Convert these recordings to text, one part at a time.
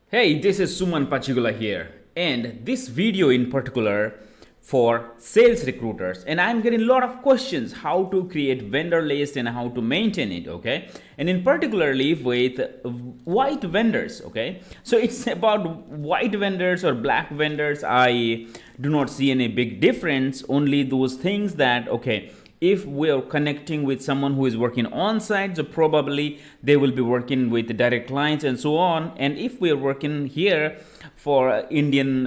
Hey, this is Suman Pachigulla here, and this video in particular for sales recruiters. And I'm getting a lot of questions how to create vendor list and how to maintain it, okay? And in particularly with white vendors, okay? So it's about white vendors or black vendors. I do not see any big difference, only those things that, okay, if we're connecting with someone who is working on site, so probably they will be working with direct clients and so on. And if we're working here for Indian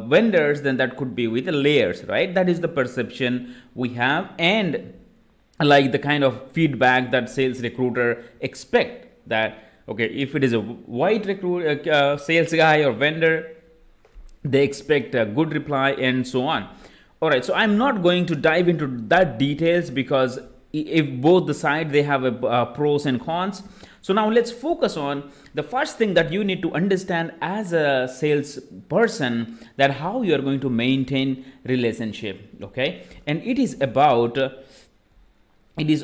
vendors, then that could be with the layers, right? That is the perception we have, and like the kind of feedback that sales recruiter expect, that okay, if it is a white sales guy or vendor, they expect a good reply and so on. All right, so I'm not going to dive into that details because if both the side they have a pros and cons. So now let's focus on the first thing that you need to understand as a sales person, that how you are going to maintain relationship, okay? And it is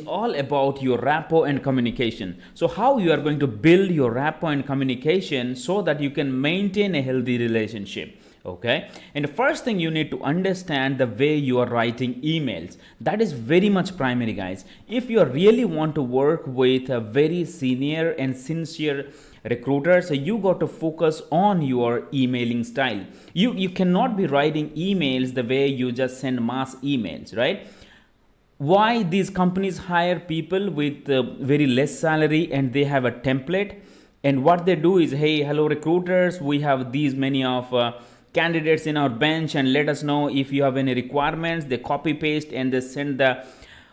all about your rapport and communication. So how you are going to build your rapport and communication so that you can maintain a healthy relationship, okay? And the first thing you need to understand the way you are writing emails. That is very much primary, guys. If you really want to work with a very senior and sincere recruiter, so you got to focus on your emailing style. You cannot be writing emails the way you just send mass emails, right? Why these companies hire people with very less salary and they have a template, and what they do is, hey, hello recruiters, we have these many of candidates in our bench, and let us know if you have any requirements. They copy paste and they send the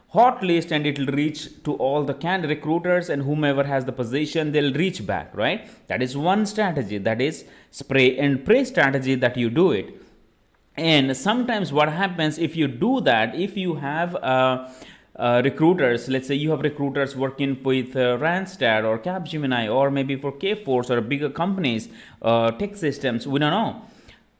hot list, and it will reach to all the recruiters, and whomever has the position, they'll reach back, right? That is one strategy. That is spray and pray strategy that you do it. And sometimes what happens if you do that, if you have recruiters, let's say you have recruiters working with Randstad or Capgemini or maybe for Kforce or bigger companies, tech systems, we don't know.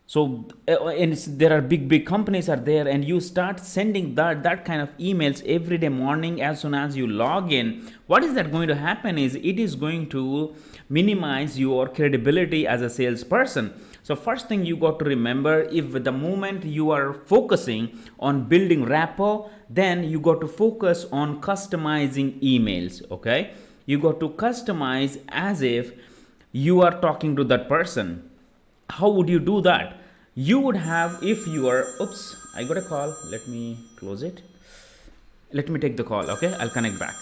So and there are big companies are there, and you start sending that kind of emails every day morning as soon as you log in. What is that going to happen is it is going to minimize your credibility as a salesperson. So first thing you got to remember, if the moment you are focusing on building rapport, then you got to focus on customizing emails, okay? You got to customize as if you are talking to that person. How would you do that? You would have, if you are, oops, I got a call. Let me close it. Let me take the call, okay? I'll connect back.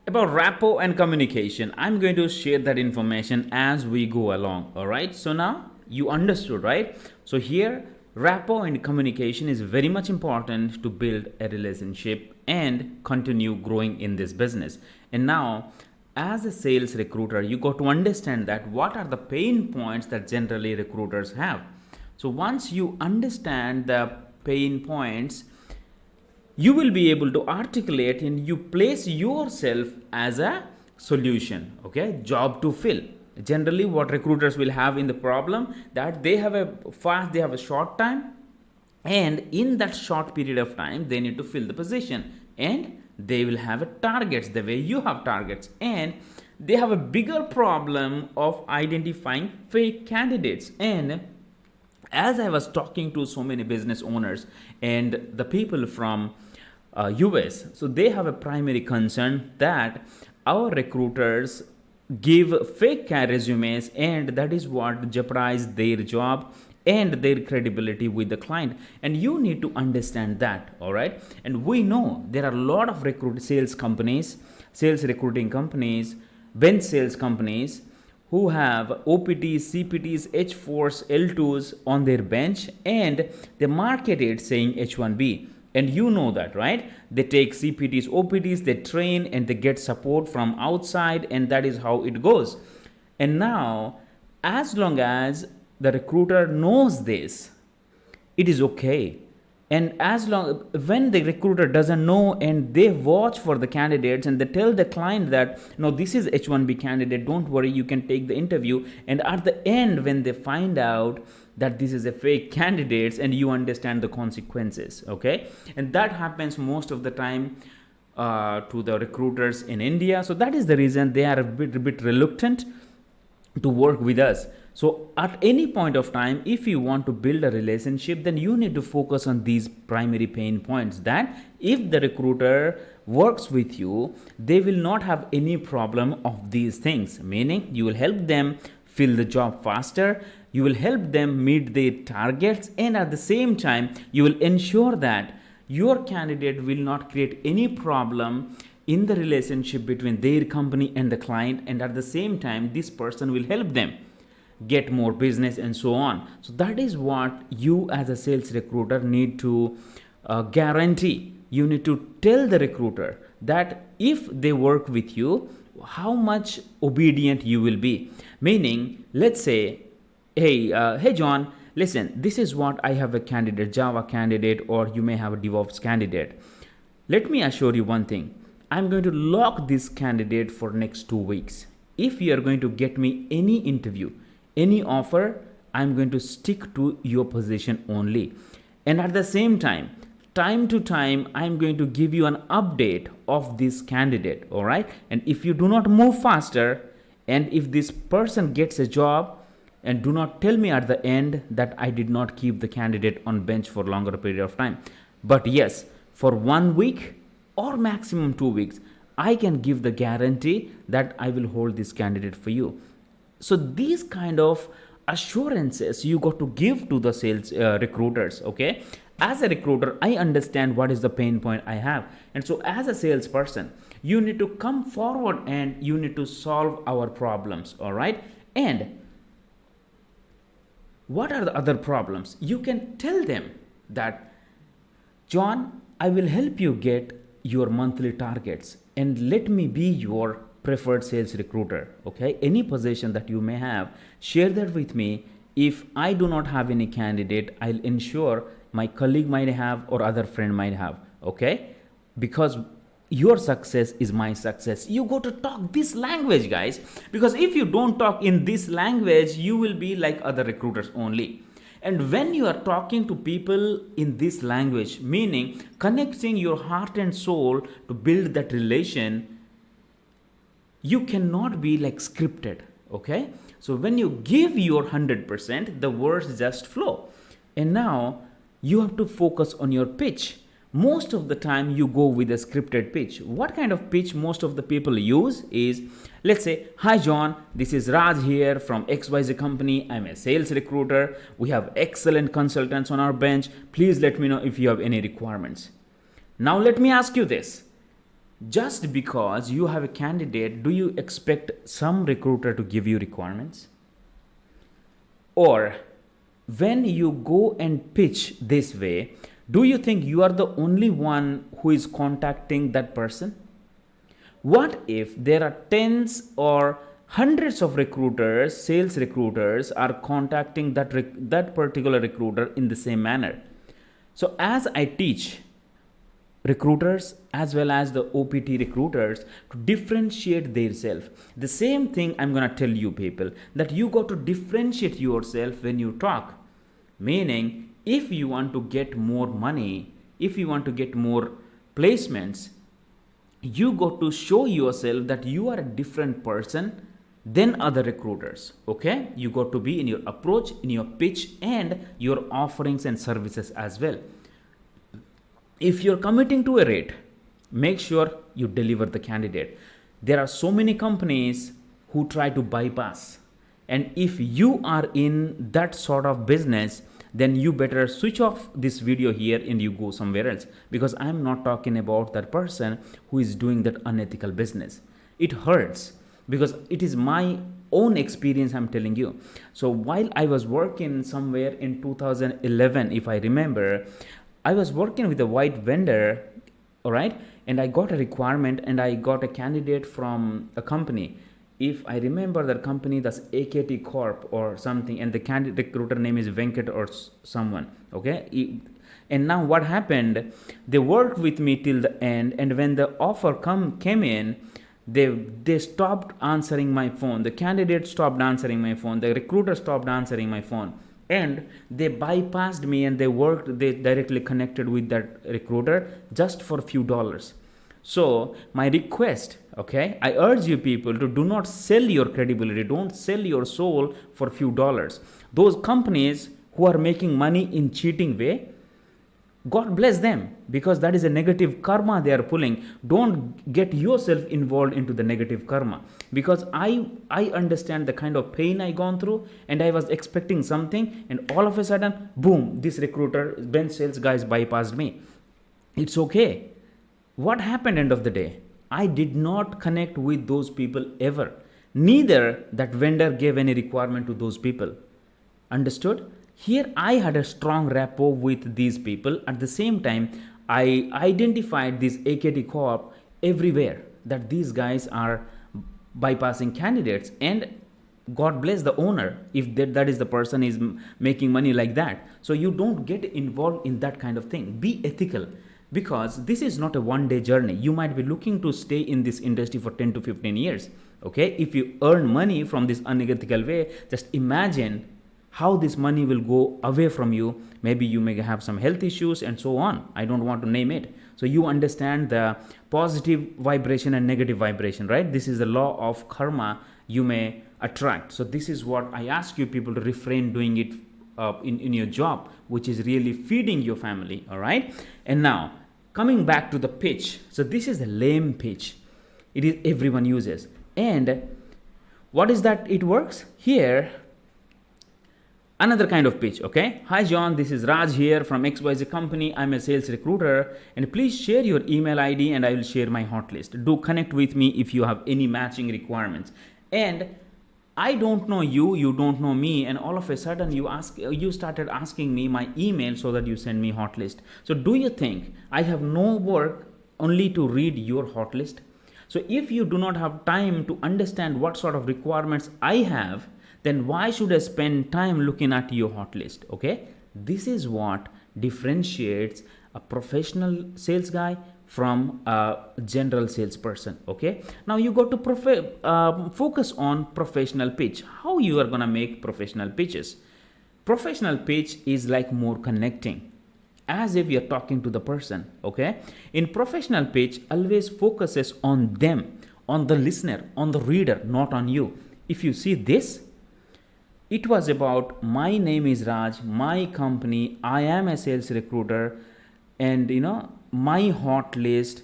About rapport and communication, I'm going to share that information as we go along, all right? So now you understood, right? So here, rapport and communication is very much important to build a relationship and continue growing in this business. And now, as a sales recruiter, you got to understand that what are the pain points that generally recruiters have. So once you understand the pain points, you will be able to articulate and you place yourself as a solution, okay? Job to fill. Generally what recruiters will have in the problem, that they have a short time, and in that short period of time they need to fill the position, and they will have a targets the way you have targets, and they have a bigger problem of identifying fake candidates. And as I was talking to so many business owners and the people from US, so they have a primary concern that our recruiters give fake resumes, and that is what jeopardizes their job and their credibility with the client. And you need to understand that, all right? And we know there are a lot of sales recruiting companies, bench sales companies who have OPTs, CPTs, H4s, L2s on their bench, and they market it saying H1B. And you know that, right? They take CPTs, OPTs, they train, and they get support from outside, and that is how it goes. And now, as long as the recruiter knows this, it is okay. And as long when the recruiter doesn't know and they watch for the candidates and they tell the client that no, this is H1B candidate, don't worry, you can take the interview, and at the end when they find out that this is a fake candidates, and you understand the consequences, okay? And that happens most of the time to the recruiters in India. So that is the reason they are a bit reluctant to work with us. So at any point of time, if you want to build a relationship, then you need to focus on these primary pain points, that if the recruiter works with you, they will not have any problem of these things, meaning you will help them fill the job faster, you will help them meet their targets, and at the same time you will ensure that your candidate will not create any problem in the relationship between their company and the client, and at the same time this person will help them get more business and so on. So that is what you as a sales recruiter need to guarantee. You need to tell the recruiter that if they work with you, how much obedient you will be, meaning let's say, hey John, listen, this is what I have, a candidate, Java candidate, or you may have a DevOps candidate. Let me assure you one thing, I'm going to lock this candidate for next 2 weeks. If you are going to get me any interview, any offer, I'm going to stick to your position only. And at the same time to time, I'm going to give you an update of this candidate, all right? And if you do not move faster, and if this person gets a job, and do not tell me at the end that I did not keep the candidate on bench for longer period of time. But yes, for 1 week or maximum 2 weeks, I can give the guarantee that I will hold this candidate for you. So these kind of assurances you got to give to the sales recruiters, okay? As a recruiter, I understand what is the pain point I have. And so as a salesperson, you need to come forward and you need to solve our problems, all right? And what are the other problems? You can tell them that, John, I will help you get your monthly targets, and let me be your preferred sales recruiter, okay? Any position that you may have, share that with me. If I do not have any candidate, I'll ensure my colleague might have or other friend might have, okay? Because your success is my success. You got to talk this language, guys, because if you don't talk in this language, you will be like other recruiters only. And when you are talking to people in this language, meaning connecting your heart and soul to build that relation, you cannot be like scripted, okay? So when you give your 100%, the words just flow. And now you have to focus on your pitch. Most of the time you go with a scripted pitch. What kind of pitch most of the people use is, let's say, hi John, this is Raj here from XYZ company. I'm a sales recruiter. We have excellent consultants on our bench. Please let me know if you have any requirements. Now let me ask you this. Just because you have a candidate, do you expect some recruiter to give you requirements? Or when you go and pitch this way, do you think you are the only one who is contacting that person? What if there are tens or hundreds of recruiters, sales recruiters are contacting that particular recruiter in the same manner? So as I teach recruiters as well as the OPT recruiters to differentiate themselves, the same thing I'm going to tell you people, that you got to differentiate yourself when you talk. Meaning, if you want to get more money, if you want to get more placements, you got to show yourself that you are a different person than other recruiters, okay? You got to be in your approach, in your pitch, and your offerings and services as well. If you're committing to a rate, make sure you deliver the candidate. There are so many companies who try to bypass. And if you are in that sort of business, then you better switch off this video here and you go somewhere else, because I'm not talking about that person who is doing that unethical business. It hurts because it is my own experience I'm telling you. So while I was working somewhere in 2011, if I remember, I was working with a white vendor, all right, and I got a requirement and I got a candidate from a company. If I remember that company, that's AKT Corp or something, and the candidate recruiter name is Venkat or someone, okay? And now what happened, they worked with me till the end, and when the offer came in, they stopped answering my phone. The candidate stopped answering my phone. The recruiter stopped answering my phone. And they bypassed me and they directly connected with that recruiter just for a few dollars. So my request, Okay, I urge you people to do not sell your credibility, don't sell your soul for few dollars. Those companies who are making money in cheating way, God bless them, because that is a negative karma they are pulling. Don't get yourself involved into the negative karma, because I understand the kind of pain I gone through, and I was expecting something, and all of a sudden, boom, this recruiter, bench sales guys bypassed me. It's okay. What happened end of the day? I did not connect with those people ever. Neither that vendor gave any requirement to those people. Understood? Here I had a strong rapport with these people. At the same time, I identified this AKT Corp everywhere, that these guys are bypassing candidates, and God bless the owner if that is the person is making money like that. So you don't get involved in that kind of thing. Be ethical, because this is not a one day journey. You might be looking to stay in this industry for 10 to 15 years. Okay, if you earn money from this unethical way, just imagine how this money will go away from you. Maybe you may have some health issues and so on. I don't want to name it. So you understand the positive vibration and negative vibration, right? This is the law of karma you may attract. So this is what I ask you people to refrain doing it in your job, which is really feeding your family. All right. And now coming back to the pitch. So this is the lame pitch. It is everyone uses. And what is that? It works here. Another kind of pitch. Okay, hi John, this is Raj here from XYZ company. I'm a sales recruiter, and please share your email ID and I will share my hot list. Do connect with me if you have any matching requirements. And I don't know you, you don't know me, and all of a sudden you started asking me my email so that you send me hot list. So do you think I have no work only to read your hot list? So if you do not have time to understand what sort of requirements I have, then why should I spend time looking at your hot list? Okay, this is what differentiates a professional sales guy from a general salesperson. Okay, now you got to focus on professional pitch. How you are gonna make professional pitches? Professional pitch is like more connecting, as if you're talking to the person. Okay, in professional pitch, always focuses on them, on the listener, on the reader, not on you. If you see this, it was about my name is Raj, my company, I am a sales recruiter, and my hot list,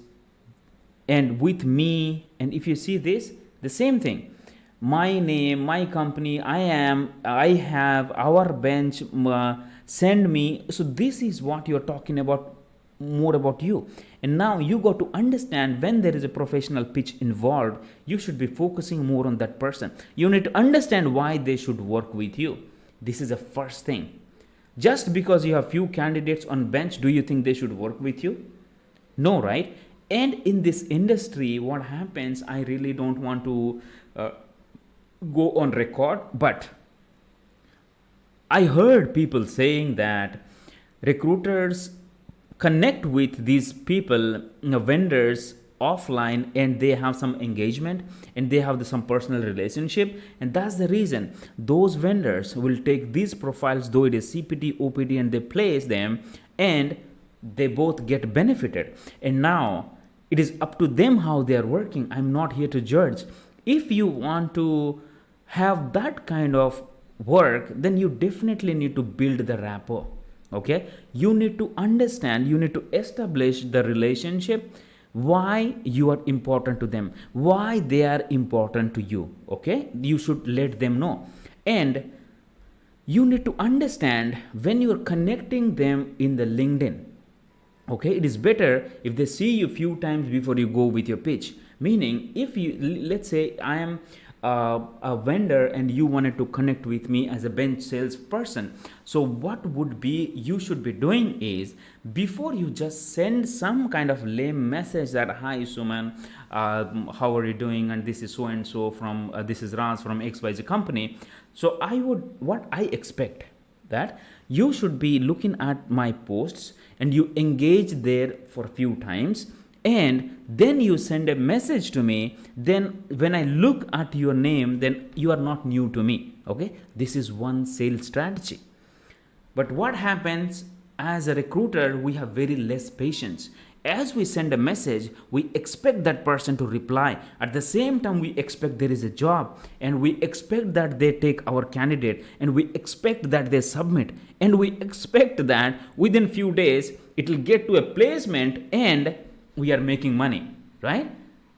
and with me. And if you see this, the same thing, my name, my company, I have our bench, send me. So this is what you're talking about, more about you. And now you got to understand, when there is a professional pitch involved, you should be focusing more on that person. You need to understand why they should work with you. This is the first thing. Just because you have few candidates on bench, do you think they should work with you? No, right? And in this industry, what happens, I really don't want to go on record, but I heard people saying that recruiters connect with these people, vendors, offline, and they have some engagement and they have some personal relationship, and that's the reason those vendors will take these profiles, though it is CPT, OPT, and they place them, and they both get benefited. And now it is up to them how they are working. I'm not here to judge. If you want to have that kind of work, then you definitely need to build the rapport. Okay, you need to understand, you need to establish the relationship, why you are important to them, why they are important to you. Okay, you should let them know. And you need to understand, when you are connecting them in the LinkedIn, okay, it is better if they see you few times before you go with your pitch. Meaning, if you, let's say I am a vendor and you wanted to connect with me as a bench salesperson, so what would be you should be doing is, before you just send some kind of lame message that, hi Suman, how are you doing, and this is so and so from this is Raj from XYZ company. So what I expect, that you should be looking at my posts and you engage there for a few times, and then you send a message to me. Then when I look at your name, then you are not new to me. Okay, this is one sales strategy. But what happens, as a recruiter, we have very less patience, As we send a message, we expect that person to reply. At the same time, we expect there is a job, and we expect that they take our candidate, and we expect that they submit, and we expect that within few days it will get to a placement and we are making money, right?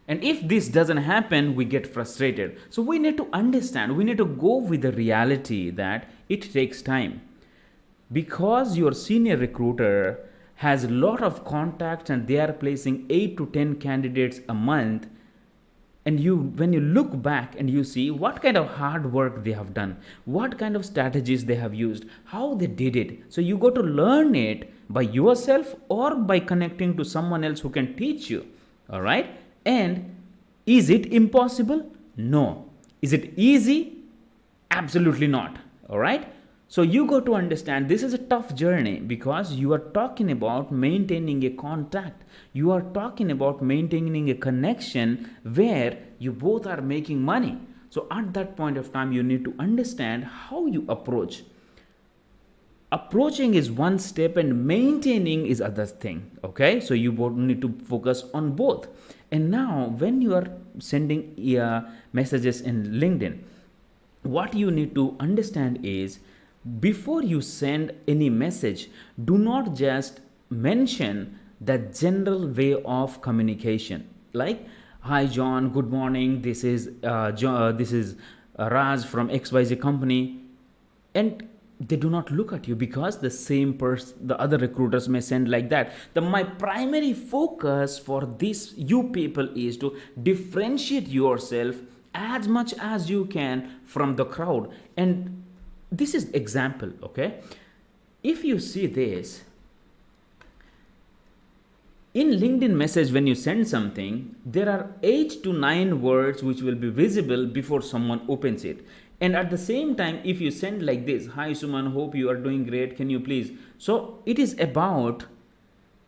And if this doesn't happen, we get frustrated. So we need to understand, we need to go with the reality that it takes time. Because your senior recruiter has a lot of contacts and they are placing 8 to 10 candidates a month, and when you look back and you see what kind of hard work they have done, what kind of strategies they have used, how they did it, so you got to learn it by yourself or by connecting to someone else who can teach you. All right? And is it impossible? No. Is it easy? Absolutely not. All right? So you got to understand this is a tough journey because you are talking about maintaining a contact. You are talking about maintaining a connection where you both are making money. So at that point of time, you need to understand how you approach. Approaching is one step and maintaining is other thing. Okay, so you both need to focus on both. And now when you are sending messages in LinkedIn, what you need to understand is, before you send any message, do not just mention the general way of communication, like, "Hi John, good morning, this is Raj from XYZ company," and they do not look at you because the other recruiters may send like that. My primary focus for this you people is to differentiate yourself as much as you can from the crowd. And this is example, okay? If you see this, in LinkedIn message, when you send something, there are 8 to 9 words which will be visible before someone opens it. And at the same time, if you send like this, "Hi Suman, hope you are doing great, can you please?" So it is about,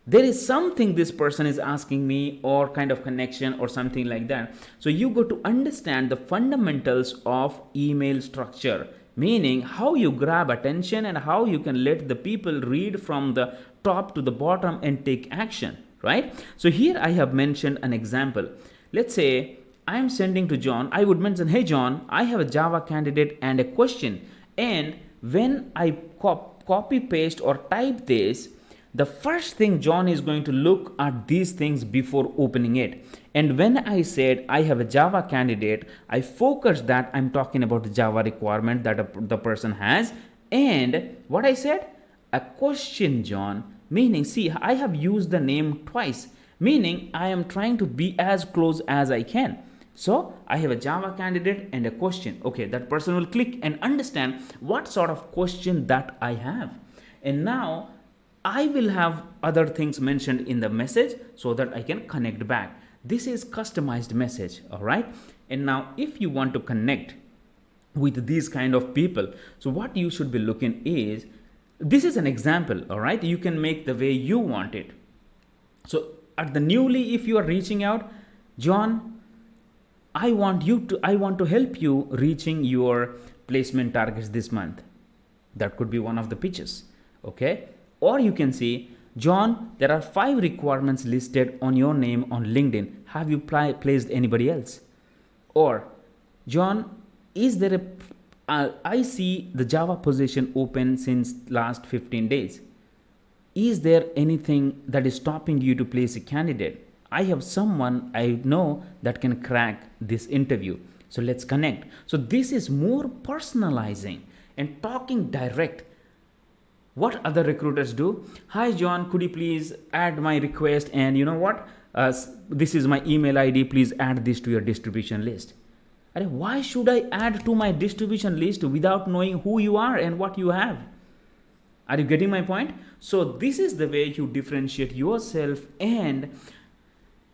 there is something this person is asking me, or kind of connection or something like that. So you got to understand the fundamentals of email structure, meaning how you grab attention and how you can let the people read from the top to the bottom and take action, right? So here I have mentioned an example. Let's say I am sending to John. I would mention, "Hey John, I have a Java candidate and a question." And when I copy paste or type this, the first thing John is going to look at these things before opening it. And when I said I have a Java candidate, I focused that I'm talking about the Java requirement that the person has. And what I said, a question, John, meaning, see, I have used the name twice, meaning I am trying to be as close as I can. So I have a Java candidate and a question. Okay, that person will click and understand what sort of question that I have. And now I will have other things mentioned in the message so that I can connect back. This is customized message, all right? And now if you want to connect with these kind of people, so what you should be looking is, this is an example, all right? You can make the way you want it. So at the newly, if you are reaching out, "John, I want to help you reaching your placement targets this month." That could be one of the pitches, okay? Or you can say, "John, there are 5 requirements listed on your name on LinkedIn. Have you placed anybody else?" Or, "John, is there I see the Java position open since last 15 days. Is there anything that is stopping you to place a candidate? I have someone I know that can crack this interview. So let's connect." So this is more personalizing and talking direct. What other recruiters do? "Hi John, could you please add my request, and you know what? This is my email ID. Please add this to your distribution list." Why should I add to my distribution list without knowing who you are and what you have? Are you getting my point? So this is the way you differentiate yourself. And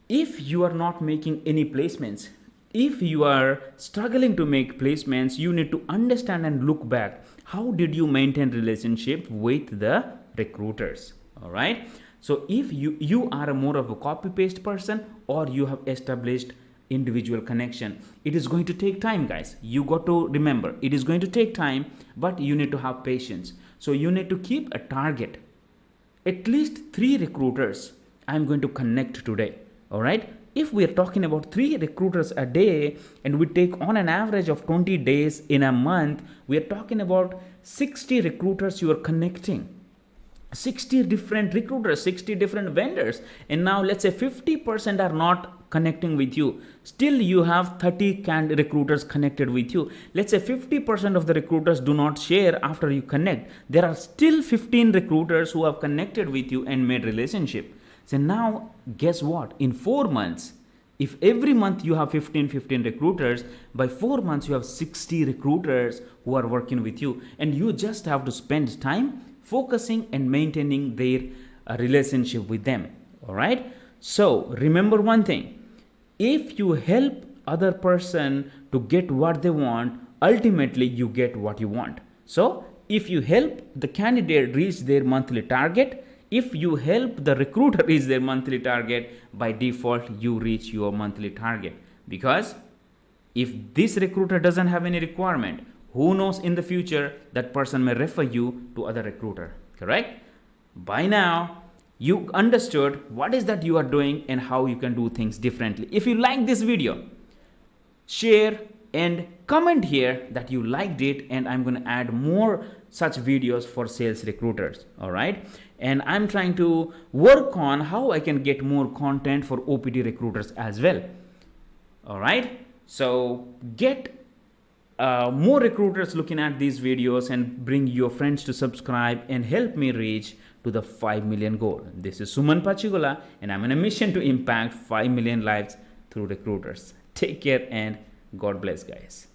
if you are not making any placements, if you are struggling to make placements, you need to understand and look back. How did you maintain relationship with the recruiters? All right. So if you are more of a copy paste person, or you have established individual connection, it is going to take time, guys. You got to remember, it is going to take time, but you need to have patience. So you need to keep a target, at least 3 recruiters I'm going to connect today. All right. If we are talking about 3 recruiters a day and we take on an average of 20 days in a month, we are talking about 60 recruiters you are connecting. 60 different recruiters, 60 different vendors, and now let's say 50% are not connecting with you. Still you have 30 recruiters connected with you. Let's say 50% of the recruiters do not share after you connect. There are still 15 recruiters who have connected with you and made relationship. So now guess what? In 4 months, if every month you have 15 recruiters, by 4 months you have 60 recruiters who are working with you, and you just have to spend time focusing and maintaining their relationship with them. All right. So remember one thing: if you help other person to get what they want, ultimately you get what you want. So if you help the candidate reach their monthly target, if you help the recruiter reach their monthly target, by default you reach your monthly target. Because if this recruiter doesn't have any requirement, who knows, in the future that person may refer you to other recruiter. Correct? By now you understood what is that you are doing and how you can do things differently. If you like this video, share and comment here that you liked it, and I'm going to add more such videos for sales recruiters. All right. And I'm trying to work on how I can get more content for OPT recruiters as well. All right. So get more recruiters looking at these videos, and bring your friends to subscribe and help me reach to the 5 million goal. This is Suman Pachigulla, and I'm on a mission to impact 5 million lives through recruiters. Take care and God bless, guys.